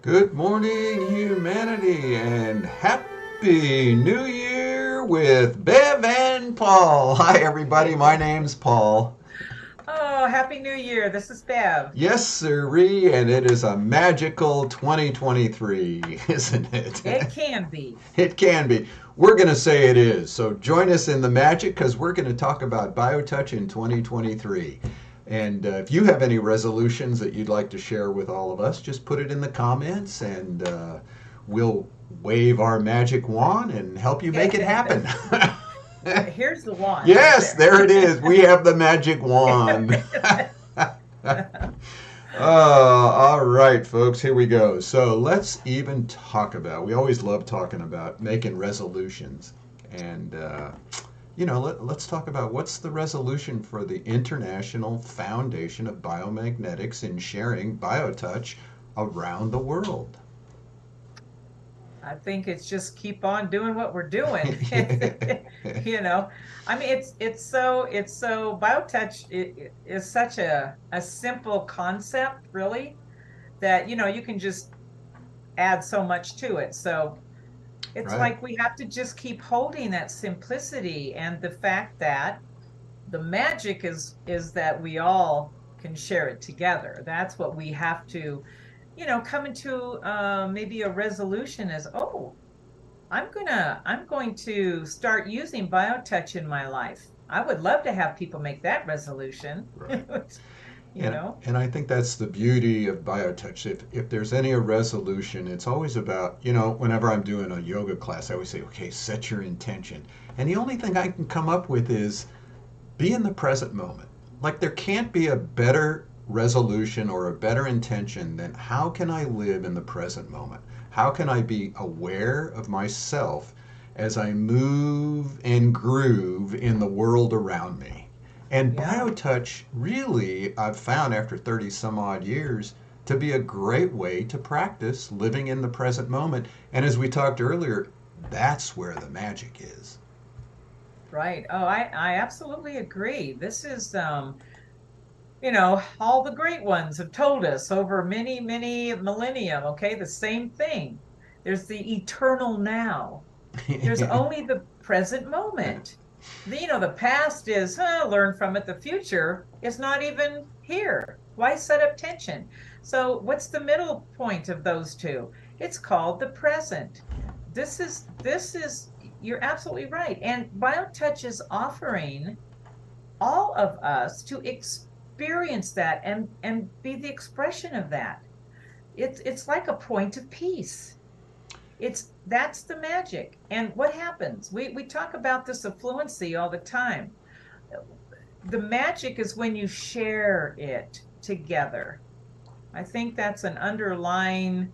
Good morning, humanity, and Happy New Year with Bev and Paul. Hi, everybody. My name's Paul. Oh, Happy New Year. This is Bev. Yes, sirree, and it is a magical 2023, isn't it? It can be. It can be. We're going to say it is. So join us in the magic because we're going to talk about BioTouch in 2023. And if you have any resolutions that you'd like to share with all of us, just put it in the comments and we'll wave our magic wand and help you make it happen. Here's the wand right Yes, there. there it is. We have the magic wand. All right, folks, here we go. So let's even talk about, we always love talking about making resolutions. And, let's talk about what's the resolution for the International Foundation of Biomagnetics in sharing BioTouch around the world. I think it's just keep on doing what we're doing. you know, I mean, it's so BioTouch is such a simple concept, really, that you can just add so much to it. So it's Right, like we have to just keep holding that simplicity and the fact that the magic is that we all can share it together. That's what we have to come into maybe a resolution as, oh, I'm going to start using BioTouch in my life. I would love to have people make that resolution. Right. you And know and I think that's the beauty of BioTouch. If there's any resolution, it's always about, whenever I'm doing a yoga class, I always say, okay, set your intention. And the only thing I can come up with is be in the present moment. Like there can't be a better resolution or a better intention than how can I live in the present moment? How can I be aware of myself as I move and groove in the world around me? And yeah. BioTouch really, I've found after 30 some odd years, to be a great way to practice living in the present moment. And as we talked earlier, that's where the magic is. Right. Oh, I absolutely agree. This is all the great ones have told us over many, many millennium, okay, the same thing. There's the eternal now. There's only the present moment. The past is, learn from it. The future is not even here. Why set up tension? So, what's the middle point of those two? It's called the present. This is, you're absolutely right. And BioTouch is offering all of us to experience that and be the expression of that. It's like a point of peace. That's the magic. And what happens? We talk about this affluency all the time. The magic is when you share it together. I think that's an underlying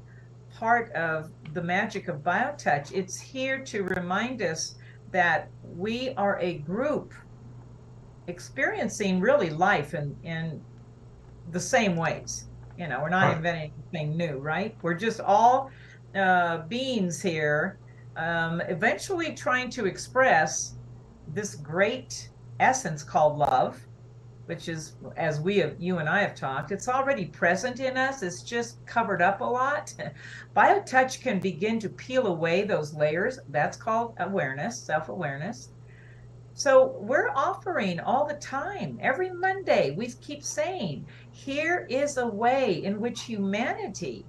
part of the magic of BioTouch. It's here to remind us that we are a group experiencing really life in the same ways. We're not Right. inventing anything new, right? We're just all beings here, eventually trying to express this great essence called love, which is, as you and I have talked, it's already present in us. It's just covered up a lot. BioTouch can begin to peel away those layers. That's called awareness, self-awareness. So we're offering all the time, every Monday, we keep saying, here is a way in which humanity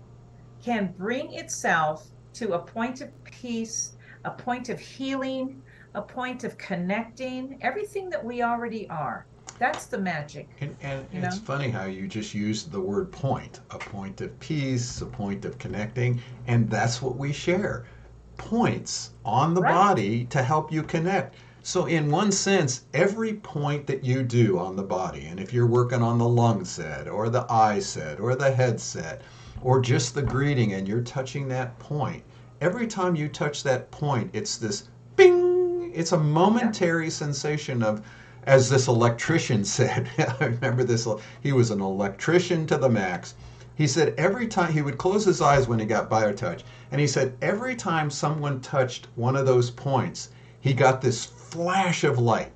can bring itself to a point of peace, a point of healing, a point of connecting, everything that we already are. That's the magic, And you it's know? funny how you just used the word point, a point of peace, a point of connecting, and that's what we share. Points on the Right. body to help you connect. So, in one sense, every point that you do on the body, and if you're working on the lung set, or the eye set, or the head set, or just the greeting and you're touching that point, every time you touch that point, it's this bing! It's a Yeah. momentary sensation of, as this electrician said, I remember this, he was an electrician to the max. He said every time he would close his eyes when he got BioTouch, and he said every time someone touched one of those points, he got this flash of light.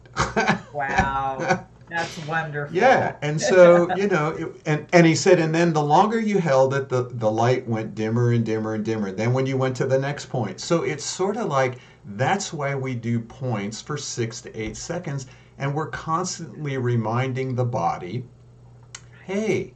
Wow. That's Yeah, wonderful. and so and he said, and then the longer you held it, the light went dimmer and dimmer and dimmer. Then when you went to the next point, so it's sort of like that's why we do points for 6 to 8 seconds, and we're constantly reminding the body, hey,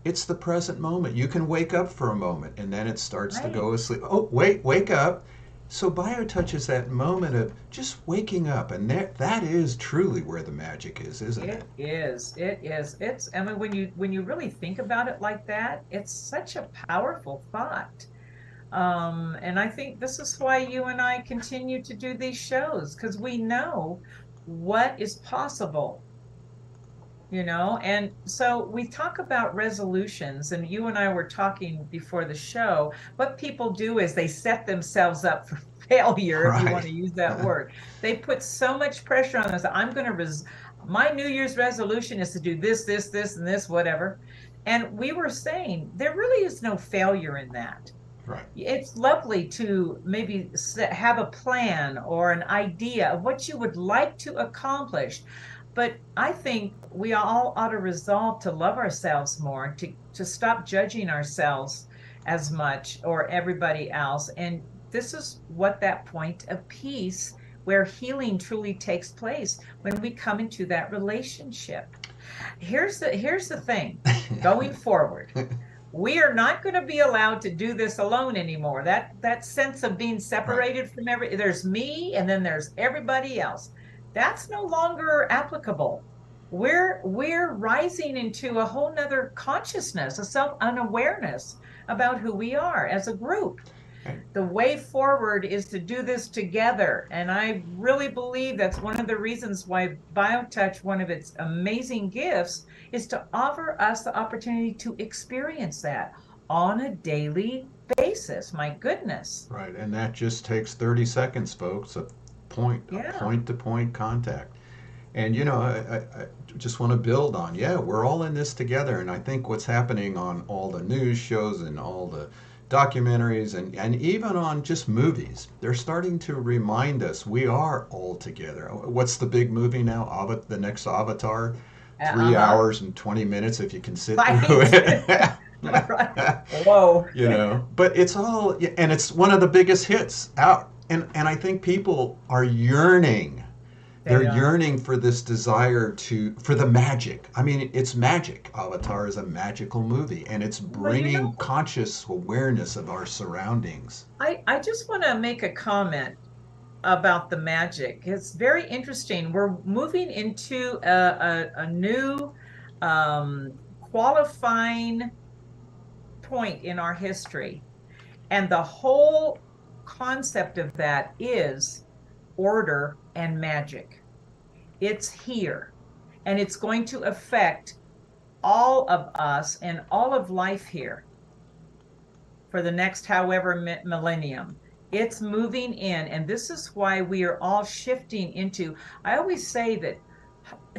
it's the present moment. You can wake up for a moment, and then it starts to go Right. asleep. Oh, wait, wake up. So BioTouch is that moment of just waking up, and that is truly where the magic is, isn't it? It is. It is. I mean, when you really think about it like that, it's such a powerful thought. And I think this is why you and I continue to do these shows, because we know what is possible, and so we talk about resolutions, and you and I were talking before the show. What people do is they set themselves up for failure, if you want Right. to use that word. They put so much pressure on us. My New Year's resolution is to do this, this, and this, whatever. And we were saying there really is no failure in that. Right. It's lovely to maybe have a plan or an idea of what you would like to accomplish. But I think we all ought to resolve to love ourselves more, to stop judging ourselves as much or everybody else. And this is what that point of peace, where healing truly takes place, when we come into that relationship. Here's the thing going forward. we are not going to be allowed to do this alone anymore. That sense of being Right. separated from there's me and then there's everybody else. That's no longer applicable. We're rising into a whole nother consciousness, a self unawareness about who we are as a group. And The way forward is to do this together. And I really believe that's one of the reasons why BioTouch, one of its amazing gifts, is to offer us the opportunity to experience that on a daily basis. My goodness. right, and that just takes 30 seconds, folks. A Yeah, point to point contact. And I just want to build on, yeah, we're all in this together. And I think what's happening on all the news shows and all the documentaries and even on just movies, they're starting to remind us we are all together. What's the big movie now? The next Avatar, 3 hours and 20 minutes if you can sit through right. it. Right. Whoa. But it's all, yeah, and it's one of the biggest hits out. And I think people are yearning, they're They are. yearning for this desire for the magic. I mean, it's magic. Avatar is a magical movie, and it's Well, bringing conscious awareness of our surroundings. I just want to make a comment about the magic. It's very interesting. We're moving into a new qualifying point in our history. And the whole concept of that is order and magic. It's here and it's going to affect all of us and all of life here for the next however millennium. It's moving in. And this is why we are all shifting into. I always say that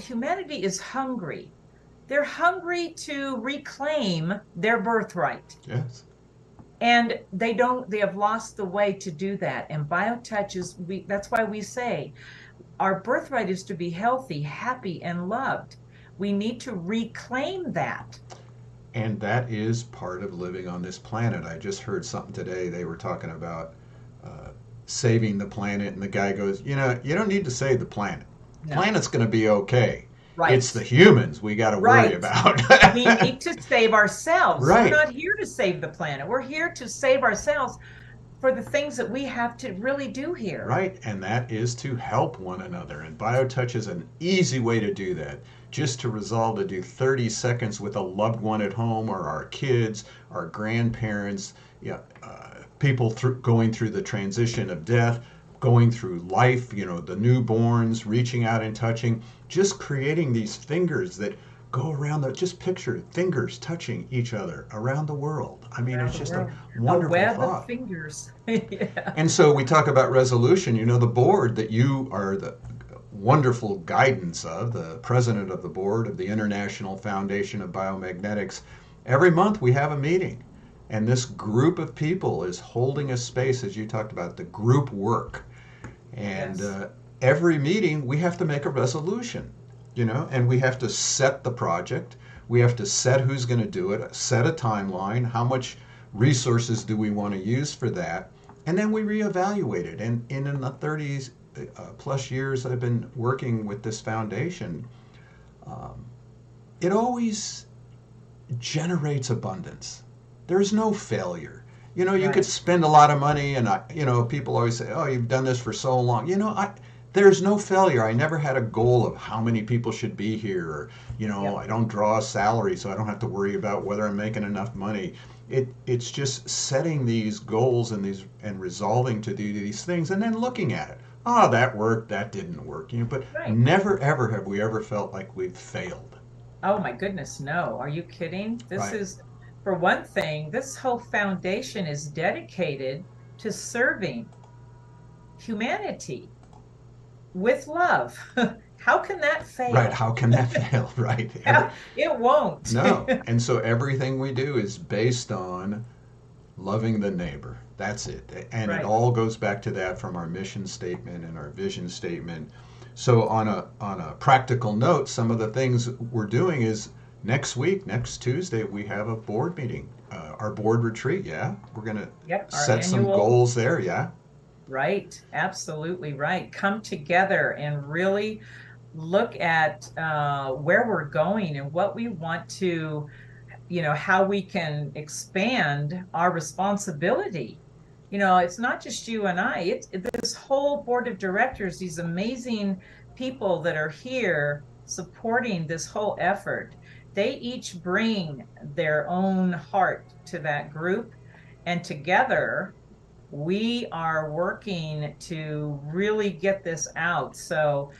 humanity is hungry. They're hungry to reclaim their birthright. Yes. And they have lost the way to do that. And biotouch is, that's why we say our birthright is to be healthy, happy, and loved. We need to reclaim that. And that is part of living on this planet. I just heard something today. They were talking about uh, saving the planet, and the guy goes, you don't need to save the planet. No. Planet's going to be okay. It's Right. the humans we got to worry Right. about. We need to save ourselves. We're Right. not here to save the planet. We're here to save ourselves for the things that we have to really do here. Right, and that is to help one another. And BioTouch is an easy way to do that. Just to resolve to do 30 seconds with a loved one at home or our kids, our grandparents, yeah, people going through the transition of death, going through life, the newborns, reaching out and touching, just creating these fingers that go around just picture fingers touching each other around the world. I mean, Around it's the just a world. A wonderful web of thought. fingers. Yeah. And so we talk about resolution. The board that you are the wonderful guidance of, the president of the board of the International Foundation of Biomagnetics, every month we have a meeting. And this group of people is holding a space, as you talked about, the group work. And Yes. every meeting we have to make a resolution, and we have to set the project. We have to set who's going to do it, set a timeline, how much resources do we want to use for that, and then we reevaluate it. And in the 30 plus years I've been working with this foundation, um, it always generates abundance. There's no failure. You could Right. spend a lot of money, and people always say, "Oh, you've done this for so long." There's no failure. I never had a goal of how many people should be here, or Yep. I don't draw a salary, so I don't have to worry about whether I'm making enough money. It's just setting these goals and resolving to do these things, and then looking at it. Oh, that worked. That didn't work. But Right. never ever have we ever felt like we've failed. Oh my goodness, no. Are you kidding? This Right. is, for one thing, this whole foundation is dedicated to serving humanity with love. How can that Right. fail? How can that fail? Right. It won't. No. And so everything we do is based on loving the neighbor. That's it. And it Right. all goes back to that from our mission statement and our vision statement. So on a practical note, some of the things we're doing is next week, next Tuesday, we have a board meeting, our board retreat. Yeah, we're gonna Yep. Our set some annual, goals there. Yeah, right. Absolutely right. Come together and really look at where we're going and what we want to how we can expand our responsibility. It's not just you and I, it's this whole board of directors, these amazing people that are here supporting this whole effort. They each bring their own heart to that group, and together we are working to really get this out. So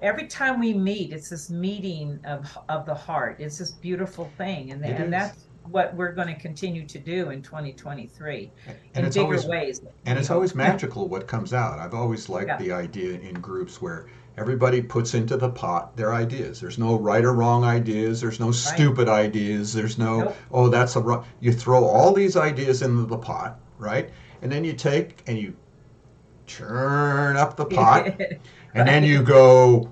every time we meet, it's this meeting of the heart. It's this beautiful thing, and It and is. that's what we're going to continue to do in 2023 And in it's bigger always ways, and we it's hope. always magical what comes out. I've always liked Yeah, the idea in groups where everybody puts into the pot their ideas. There's no right or wrong ideas. There's no right. stupid ideas. There's no, Nope. oh, that's a wrong. You throw all these ideas into the pot, right? And then you take and you churn up the pot, and then Right. you go,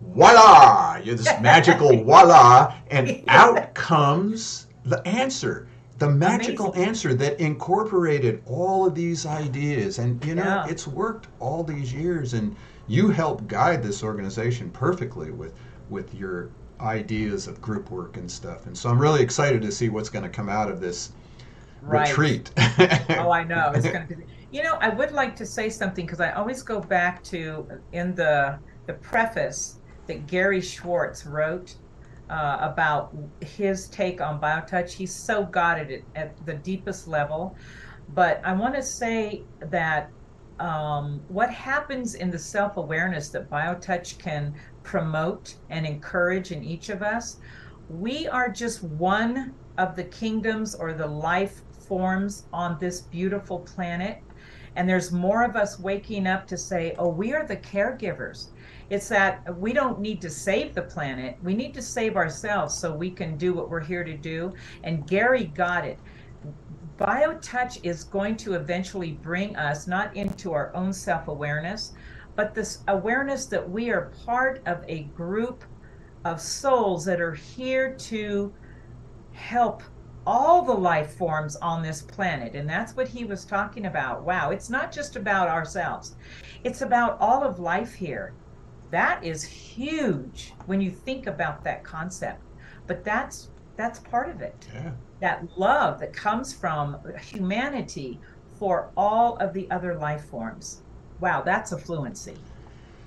voila! You this magical voila, and Yeah. out comes the answer. The magical Amazing. answer that incorporated all of these ideas. And Yeah. it's worked all these years, and you help guide this organization perfectly with your ideas of group work and stuff. And so I'm really excited to see what's going to come out of this Right. retreat. Oh, I know. It's going to be, I would like to say something because I always go back to in the preface that Gary Schwartz wrote about his take on biotouch. He's so got it at the deepest level. But I want to say that what happens in the self-awareness that biotouch can promote and encourage in each of us, we are just one of the kingdoms or the life forms on this beautiful planet. And there's more of us waking up to say, oh, we are the caregivers. It's that we don't need to save the planet. We need to save ourselves so we can do what we're here to do. And Gary got it. BioTouch is going to eventually bring us not into our own self awareness, but this awareness that we are part of a group of souls that are here to help all the life forms on this planet. And that's what he was talking about. Wow, it's not just about ourselves, it's about all of life here. That is huge when you think about that concept. But that's part of it. Yeah. That love that comes from humanity for all of the other life forms. Wow, that's a fluency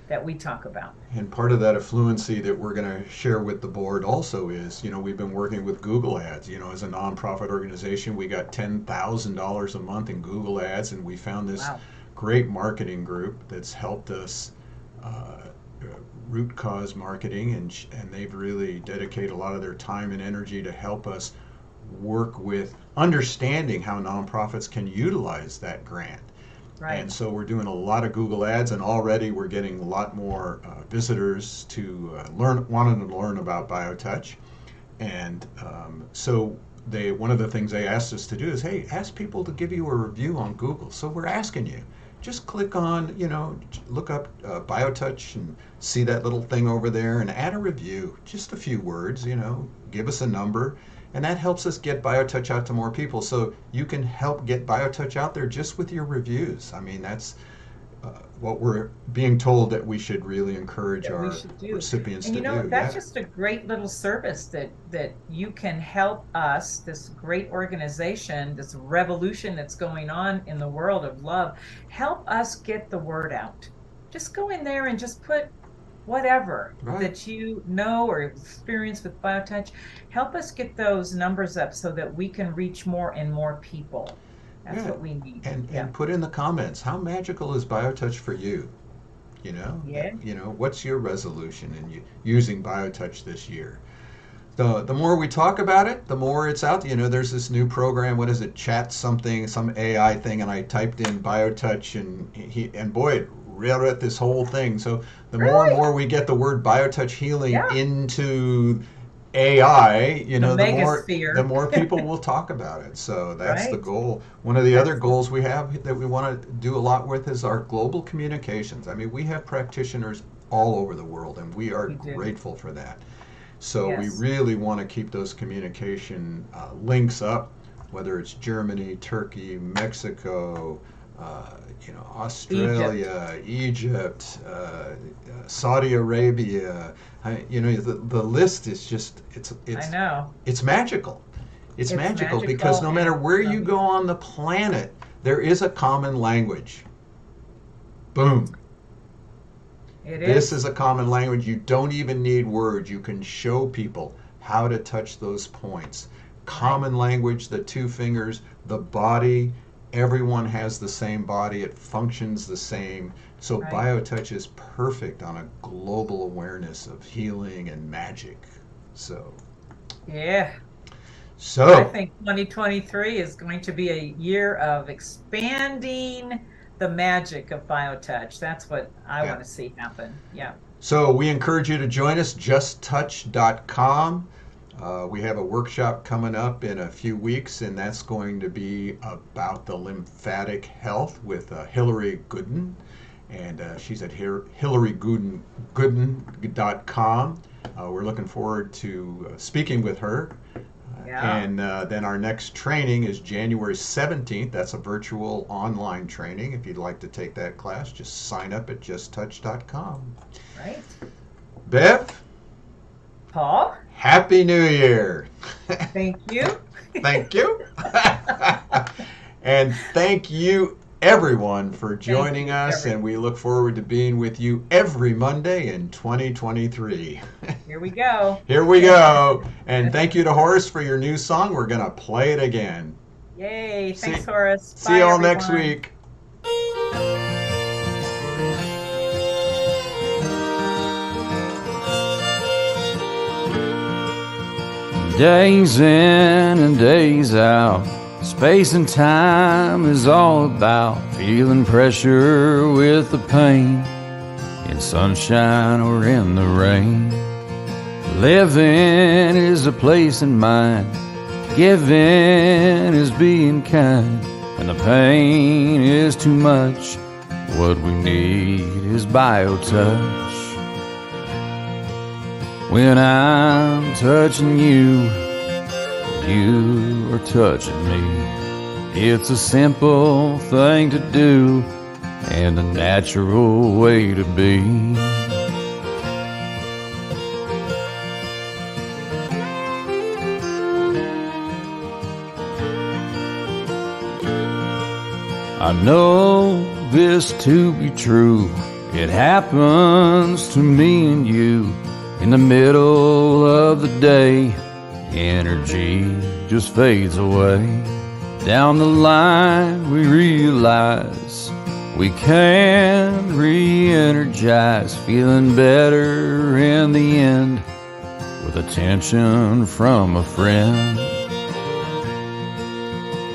that we talk about. And part of that affluency that we're going to share with the board also is, we've been working with Google Ads. As a nonprofit organization, we got $10,000 a month in Google Ads, and we found this Wow. great marketing group that's helped us uh, root cause marketing, and they've really dedicated a lot of their time and energy to help us work with understanding how nonprofits can utilize that grant. Right. And so we're doing a lot of Google Ads, and already we're getting a lot more visitors to wanting to learn about BioTouch. And so one of the things they asked us to do is, hey, ask people to give you a review on Google. So we're asking you, just click on, look up BioTouch and see that little thing over there and add a review, just a few words, give us a number. And that helps us get BioTouch out to more people. So you can help get BioTouch out there just with your reviews. I mean, that's what we're being told that we should really encourage That we our should do. recipients And to do. that's Yeah. just a great little service that you can help us, this great organization, this revolution that's going on in the world of love, help us get the word out. Just go in there and just put whatever Right. that you know or experience with BioTouch. Help us get those numbers up so that we can reach more and more people. That's Yeah. what we need. Yeah. And put in the comments, how magical is BioTouch for you? Yeah. What's your resolution in using BioTouch this year? The more we talk about it, the more it's out. There's this new program. What is it? Chat something, some AI thing, and I typed in BioTouch, and boy, it read this whole thing. So the more and Really? more we get the word BioTouch healing Yeah. into AI, The the megasphere. more people will talk about it. So that's the Right. goal. One of the other That's the goals we have that we want to do a lot with is our global communications. I mean, we have practitioners all over the world, and we are we do. grateful for that. So we Yes. really want to keep those communication links up, whether it's Germany, Turkey, Mexico, uh, Egypt. Australia, Egypt, Saudi Arabia. The list is just I know. it's magical. It's It's magical because magical no matter and where you go on the planet, there is a common language. Boom. it This is. is a common language. You don't even need words. You can show people how to touch those points. Right. Common language, the two fingers, the body. Everyone has the same body. It functions the same. So Right. BioTouch is perfect on a global awareness of healing and magic. So, Yeah. I so think 2023 is going to be a year of expanding the magic of BioTouch. That's what I yeah. want to see happen. Yeah. So we encourage you to join us, justtouch.com. We have a workshop coming up in a few weeks, and that's going to be about the lymphatic health with Hillary Gooden. And she's at hillarygooden.com. We're looking forward to speaking with her. Yeah. And then our next training is January 17th. That's a virtual online training. If you'd like to take that class, just sign up at justtouch.com. Right. Bev, Paul, Happy New Year. thank you. Thank you. And thank you, everyone, for Thank joining you, us. And we look forward to being with you every Monday in 2023. Here we go. Here we go. And thank you to Horace for your new song. We're going to play it again. Yay. See, Thanks, Horace. see Bye, y'all next everyone. week. Days in and days out, space and time is all about feeling pressure with the pain, in sunshine or in the rain. Living is a place in mind, giving is being kind. When the pain is too much, what we need is BioTouch. When I'm touching you, you are touching me. It's a simple thing to do and a natural way to be. I know this to be true. It happens to me and you. In the middle of the day, energy just fades away. Down the line we realize we can re-energize, feeling better in the end with attention from a friend.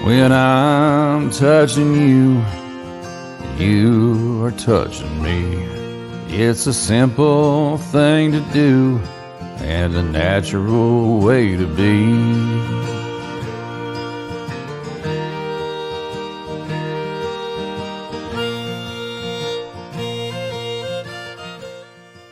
When I'm touching you, you are touching me. It's a simple thing to do and a natural way to be.